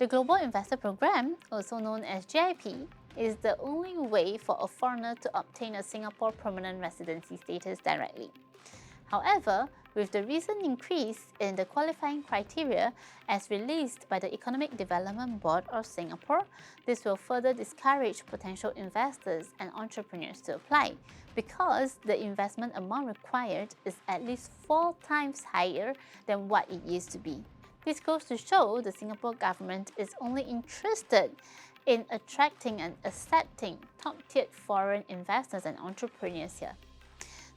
The Global Investor Program, also known as GIP, is the only way for a foreigner to obtain a Singapore permanent residency status directly. However, with the recent increase in the qualifying criteria as released by the Economic Development Board of Singapore, this will further discourage potential investors and entrepreneurs to apply because the investment amount required is at least 4 times higher than what it used to be. This goes to show the Singapore government is only interested in attracting and accepting top-tier foreign investors and entrepreneurs here.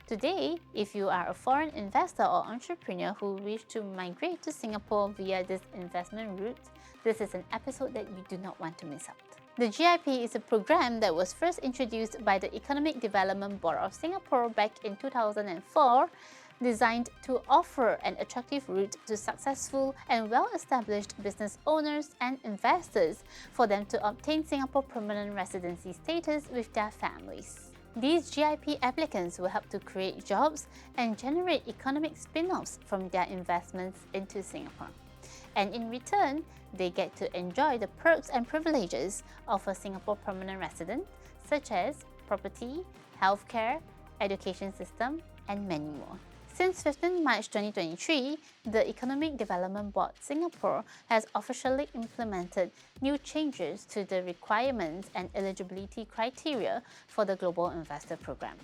Today, if you are a foreign investor or entrepreneur who wish to migrate to Singapore via this investment route, this is an episode that you do not want to miss out. The GIP is a program that was first introduced by the Economic Development Board of Singapore back in 2004, designed to offer an attractive route to successful and well-established business owners and investors for them to obtain Singapore permanent residency status with their families. These GIP applicants will help to create jobs and generate economic spin-offs from their investments into Singapore. And in return, they get to enjoy the perks and privileges of a Singapore permanent resident, such as property, healthcare, education system, and many more. Since 15 March 2023, the Economic Development Board Singapore has officially implemented new changes to the requirements and eligibility criteria for the Global Investor Program.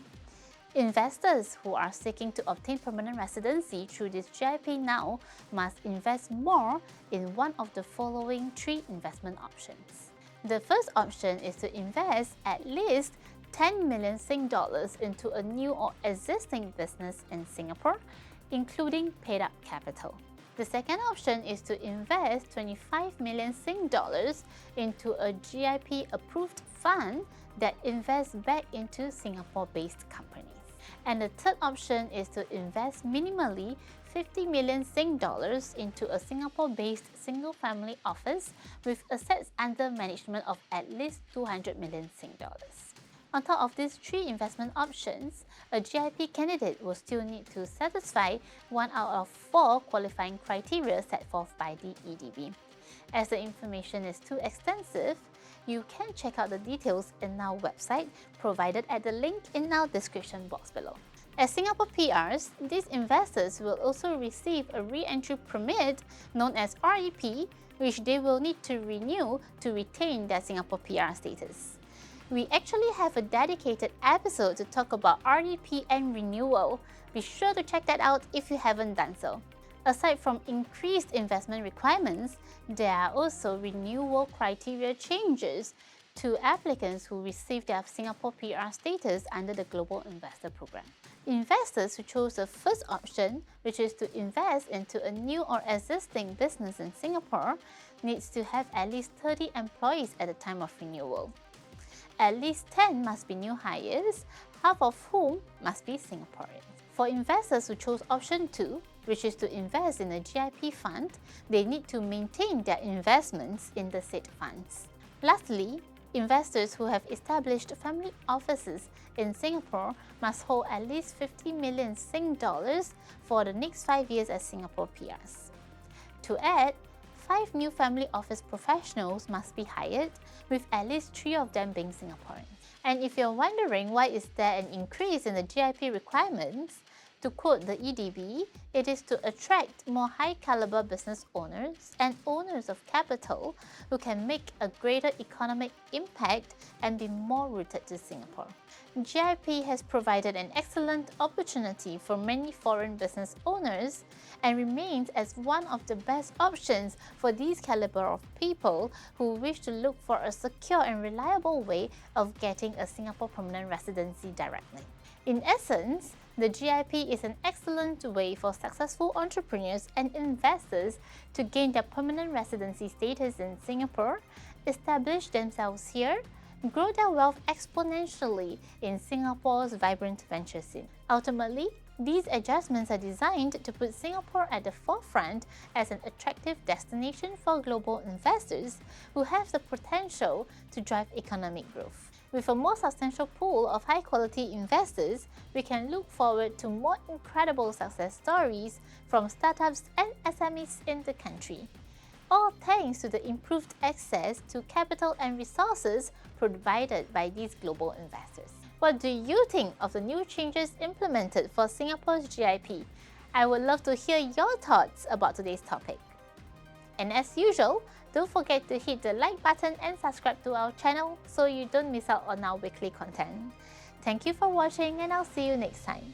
Investors who are seeking to obtain permanent residency through this GIP now must invest more in one of the following 3 investment options. The first option is to invest at least 10 million Sing dollars into a new or existing business in Singapore, including paid-up capital. The second option is to invest 25 million Sing dollars into a GIP-approved fund that invests back into Singapore-based companies. And the third option is to invest minimally 50 million Sing dollars into a Singapore-based single-family office with assets under management of at least 200 million Sing dollars. On top of these 3 investment options, a GIP candidate will still need to satisfy 1 out of 4 qualifying criteria set forth by the EDB. As the information is too extensive, you can check out the details in our website provided at the link in our description box below. As Singapore PRs, these investors will also receive a re-entry permit known as REP, which they will need to renew to retain their Singapore PR status. We actually have a dedicated episode to talk about REP and renewal. Be sure to check that out if you haven't done so. Aside from increased investment requirements, there are also renewal criteria changes to applicants who receive their Singapore PR status under the Global Investor Program. Investors who chose the first option, which is to invest into a new or existing business in Singapore, needs to have at least 30 employees at the time of renewal. At least 10 must be new hires, half of whom must be Singaporeans. For investors who chose option 2, which is to invest in a GIP fund, they need to maintain their investments in the said funds. Lastly, investors who have established family offices in Singapore must hold at least 50 million Sing dollars for the next 5 years as Singapore PRs. To add, 5 new family office professionals must be hired, with at least 3 of them being Singaporeans. And if you're wondering why is there an increase in the GIP requirements, to quote the EDB, it is to attract more high-caliber business owners and owners of capital who can make a greater economic impact and be more rooted to Singapore. GIP has provided an excellent opportunity for many foreign business owners and remains as one of the best options for these caliber of people who wish to look for a secure and reliable way of getting a Singapore permanent residency directly. In essence, the GIP is an excellent way for successful entrepreneurs and investors to gain their permanent residency status in Singapore, establish themselves here, grow their wealth exponentially in Singapore's vibrant venture scene. Ultimately, these adjustments are designed to put Singapore at the forefront as an attractive destination for global investors who have the potential to drive economic growth. With a more substantial pool of high-quality investors, we can look forward to more incredible success stories from startups and SMEs in the country. all thanks to the improved access to capital and resources provided by these global investors. What do you think of the new changes implemented for Singapore's GIP? I would love to hear your thoughts about today's topic. And as usual, don't forget to hit the like button and subscribe to our channel so you don't miss out on our weekly content. Thank you for watching, and I'll see you next time.